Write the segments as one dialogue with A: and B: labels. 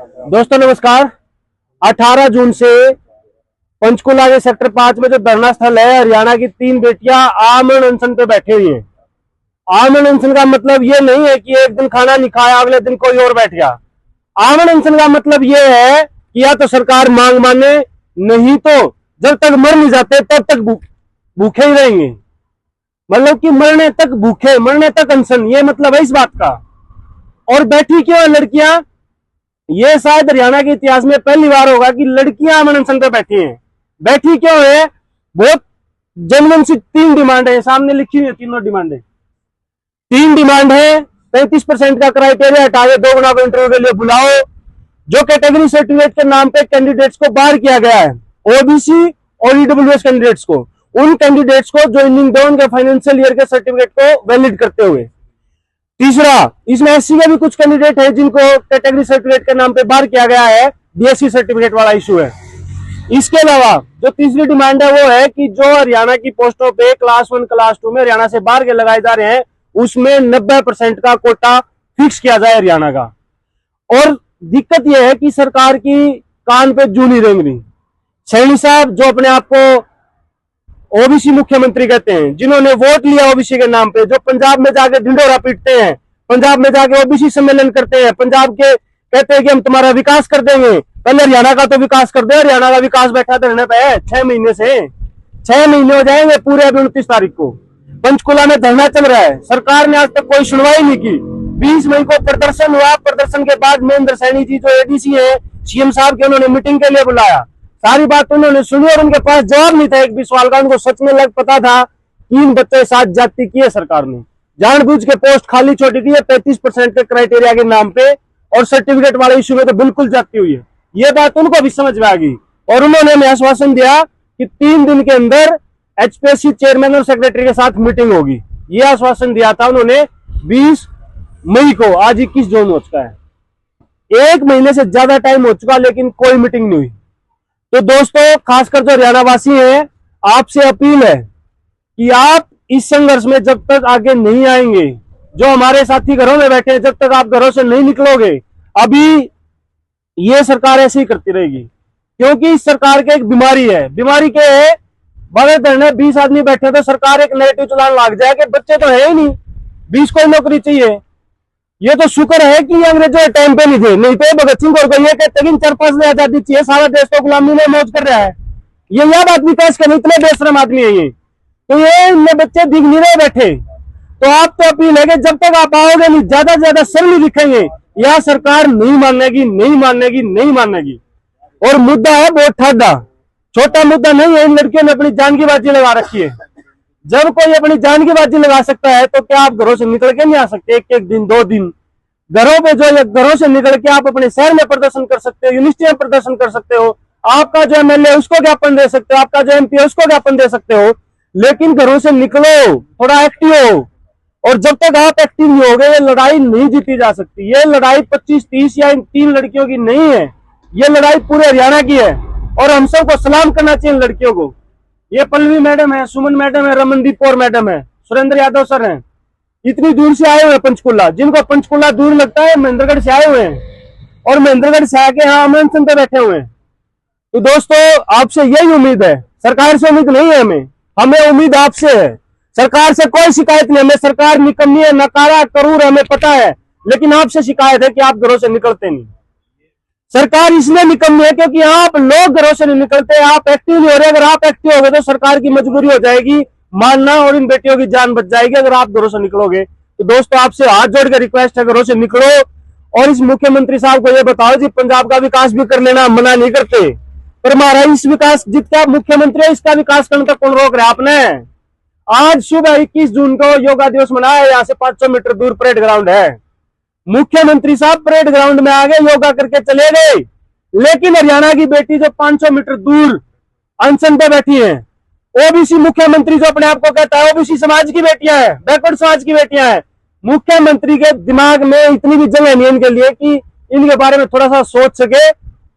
A: दोस्तों नमस्कार। 18 जून से पंचकुला के सेक्टर 5 में जो धरना स्थल है, हरियाणा की 3 बेटियां आमरण अनशन पे बैठी हुई हैं। आमरण अनशन का मतलब ये नहीं है कि एक दिन खाना नहीं खाया अगले दिन कोई और बैठ गया। आमरण अनशन का मतलब ये है कि या तो सरकार मांग माने, नहीं तो जब तक मर नहीं जाते तब तक भूखे ही रहेंगे। मतलब कि मरने तक भूखे, मरने तक अनशन, ये मतलब है इस बात का। और बैठी क्यों है लड़कियां? ये शायद हरियाणा के इतिहास में पहली बार होगा कि लड़कियां आमरण अनशन पे बैठी हैं। बैठी क्यों है? बहुत जेन्युइन सी 3 डिमांड है, सामने लिखी हुई है। तीनों डिमांड है, 3 डिमांड है। 35% का क्राइटेरिया हटा के 2 गुना को इंटरव्यू के लिए बुलाओ। जो कैटेगरी सर्टिफिकेट के नाम पे कैंडिडेट्स को बाहर किया गया है, ओबीसी और ईडब्ल्यूएस कैंडिडेट्स को, उन कैंडिडेट्स को ज्वाइनिंग दो उनके फाइनेंशियल ईयर के सर्टिफिकेट को वैलिड करते हुए। तीसरा, इसमें एससी के भी कुछ कैंडिडेट है जिनको कैटेगरी सर्टिफिकेट के नाम पे बाहर किया गया है, बीएससी सर्टिफिकेट वाला इशू है। इसके अलावा जो तीसरी डिमांड है वो है कि जो हरियाणा की पोस्टों पे क्लास 1 क्लास 2 में हरियाणा से बाहर के लगाए जा रहे हैं, उसमें 90% का कोटा फिक्स किया जाए हरियाणा का। और दिक्कत यह है कि सरकार की कान पे जू नहीं रेंग रही। सैनी साहब जो अपने आप को ओबीसी मुख्यमंत्री कहते हैं, जिन्होंने वोट लिया ओबीसी के नाम पे, जो पंजाब में जाके ढिंढोरा पीटते हैं, पंजाब में जाके ओबीसी सम्मेलन करते हैं, पंजाब के कहते हैं कि हम तुम्हारा विकास कर देंगे। पहले हरियाणा का तो विकास कर दे। हरियाणा का विकास बैठा धरने पे है 6 महीने से। 6 महीने हो जाएंगे पूरे। अभी 29 तारीख को पंचकुला में धरना चल रहा है। सरकार ने आज तक कोई सुनवाई नहीं की। 20 मई को प्रदर्शन हुआ। प्रदर्शन के बाद महेंद्र सैनी जी जो एडीसी है सीएम साहब के, उन्होंने मीटिंग के लिए बुलाया। सारी बात उन्होंने सुनी और उनके पास जवाब नहीं था एक भी सवाल का। उनको सच में लग पता था 3 बच्चे साथ जाति की है। सरकार ने जानबूझ के पोस्ट खाली छोड़ी थी 35% के क्राइटेरिया के नाम पे, और सर्टिफिकेट वाले इशू में तो बिल्कुल जाती हुई है। ये बात उनको भी समझ में आ गई और उन्होंने हमें आश्वासन दिया कि 3 दिन के अंदर एचपीएससी चेयरमैन और सेक्रेटरी के साथ मीटिंग होगी। ये आश्वासन दिया था उन्होंने 20 मई को। आज 21 जून हो चुका है। 1 महीने से ज्यादा टाइम हो चुका, लेकिन कोई मीटिंग नहीं हुई। तो दोस्तों, खासकर जो हरियाणा वासी हैं, आपसे अपील है कि आप इस संघर्ष में जब तक आगे नहीं आएंगे, जो हमारे साथी घरों में बैठे हैं, जब तक आप घरों से नहीं निकलोगे, अभी ये सरकार ऐसे ही करती रहेगी। क्योंकि इस सरकार की एक बीमारी है। बीमारी क्या है? बड़े धरने 20 आदमी बैठे तो सरकार एक नेगेटिव चलान लग जाए कि बच्चे तो है ही नहीं, 20 को नौकरी चाहिए। ये तो शुक्र है कि अंग्रेजों के टाइम पे नहीं थे, नहीं तो भगत सिंह को ये कहते कि 4-5 ने आजादी चाहिए, सारा देश तो गुलामी में मौज कर रहा है। ये यह बात विकास करने इतने बेशरम आदमी है ये। तो ये इनमें बच्चे दिख नहीं रहे बैठे। तो आप तो अपील है कि जब तक आप आओगे नहीं, ज्यादा से ज्यादा सरली दिखेंगे, यह सरकार नहीं मानेगी, नहीं मानेगी, नहीं मानेगी। और मुद्दा है बहुत ठाडा, छोटा मुद्दा नहीं है। इन लड़कियों ने अपनी जान की बाजी लगा रखी है। जब कोई अपनी जान की बाजी लगा सकता है तो क्या आप घरों से निकल के नहीं आ सकते? एक दिन 2 दिन घरों पे जो घरों से निकल के आप अपने शहर में प्रदर्शन कर सकते हो, यूनिवर्सिटी में प्रदर्शन कर सकते हो, आपका जो एमएलए उसको ज्ञापन दे सकते हो, आपका जो एमपी है उसको ज्ञापन दे सकते हो। लेकिन घरों से निकलो, थोड़ा एक्टिव हो। और जब तक आप एक्टिव नहीं होगे, ये लड़ाई नहीं जीती जा सकती। ये लड़ाई 25-30 या इन 3 लड़कियों की नहीं है, ये लड़ाई पूरे हरियाणा की है। और हम सबको सलाम करना चाहिए इन लड़कियों को। ये पल्लवी मैडम है, सुमन मैडम है, रमनदीप कौर मैडम है, सुरेंद्र यादव सर हैं, इतनी दूर से आए हुए हैं पंचकुला। जिनको पंचकुला दूर लगता है, महेंद्रगढ़ से आए हुए हैं और महेंद्रगढ़ से आके यहाँ आमरण अनशन पे बैठे हुए हैं। तो दोस्तों, आपसे यही उम्मीद है, सरकार से उम्मीद नहीं है हमें उम्मीद आपसे है। सरकार से कोई शिकायत नहीं, हमें सरकार निकम्मी है, नकारा करूर, हमें पता है। लेकिन आपसे शिकायत है कि आप घरों से निकलते नहीं। सरकार इसलिए निकम्मी है क्योंकि आप लोग घरों से नहीं निकलते, आप एक्टिव नहीं हो रहे। अगर आप एक्टिव हो गए तो सरकार की मजबूरी हो जाएगी मानना, और इन बेटियों की जान बच जाएगी अगर आप घरों से निकलोगे। तो दोस्तों, आपसे हाथ जोड़ के रिक्वेस्ट है, घरों से निकलो। और इस मुख्यमंत्री साहब को ये बताओ जी, पंजाब का विकास भी कर लेना, मना नहीं करते, पर हमारा इस विकास जितना मुख्यमंत्री है इसका विकास करने तक कौन रोक रहा है आपने? आज सुबह 21 जून को योगा दिवस मनाया। यहाँ से 500 मीटर दूर परेड ग्राउंड है। मुख्यमंत्री साहब परेड ग्राउंड में आ गए, योगा करके चले गए। लेकिन हरियाणा की बेटी जो 500 मीटर दूर अनशन पे बैठी है, ओबीसी मुख्यमंत्री जो अपने आप को कहता है ओबीसी समाज की बेटियां हैं, बैकवर्ड समाज की बेटियां हैं, मुख्यमंत्री के दिमाग में इतनी भी जगह नहीं है इनके लिए कि इनके बारे में थोड़ा सा सोच सके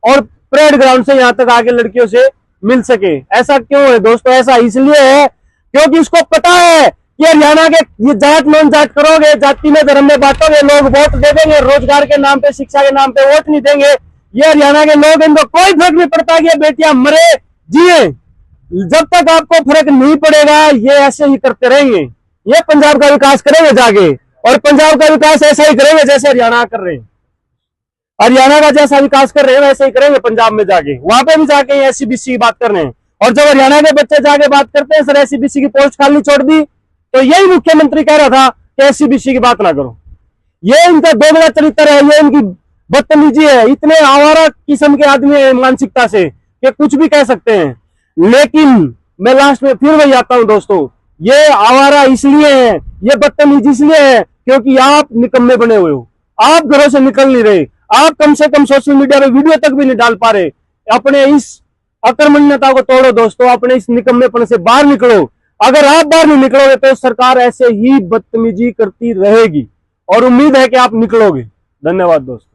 A: और परेड ग्राउंड से यहां तक आके लड़कियों से मिल सके। ऐसा क्यों है दोस्तों? ऐसा इसलिए है क्योंकि इसको पता है कि हरियाणा के ये जात नॉन जाट करोगे, जाति में धर्म में बांटोगे, लोग वोट दे देंगे, रोजगार के नाम पे, शिक्षा के नाम पे वोट नहीं देंगे। ये हरियाणा के लोग, इनको कोई फर्क नहीं पड़ता कि ये बेटियां मरे जिए। जब तक आपको फर्क नहीं पड़ेगा ये ऐसे ही करते रहेंगे। ये पंजाब का विकास करेंगे जाके, और पंजाब का विकास ऐसा ही करेंगे जैसे हरियाणा कर रहे हैं। हरियाणा का जैसा विकास कर रहे हैं वैसे ही करेंगे पंजाब में जाके। वहां पे भी जाके एससीबीसी की बात कर रहे हैं, और जब हरियाणा के बच्चे जाके बात करते हैं सर एससीबीसी की पोस्ट खाली छोड़ दी, तो यही मुख्यमंत्री कह रहा था कि एससीबीसी की बात ना करो। ये इनका दोगला चरित्र है, ये इनकी बदतमीजी है। इतने आवारा किस्म के आदमी है मानसिकता से कि कुछ भी कह सकते हैं। लेकिन मैं लास्ट में फिर वही आता हूं दोस्तों, ये आवारा इसलिए है, ये बदतमीज इसलिए है क्योंकि आप निकम्मे बने हुए हो। आप घरों से निकल नहीं रहे, आप कम से कम सोशल मीडिया पे वीडियो तक भी नहीं डाल पा रहे। अपने इस अकर्मण्यता को तोड़ो दोस्तों, अपने इस निकम्मेपन से बाहर निकलो। अगर आप बाहर नहीं निकलोगे तो सरकार ऐसे ही बदतमीजी करती रहेगी, और उम्मीद है कि आप निकलोगे। धन्यवाद दोस्तों।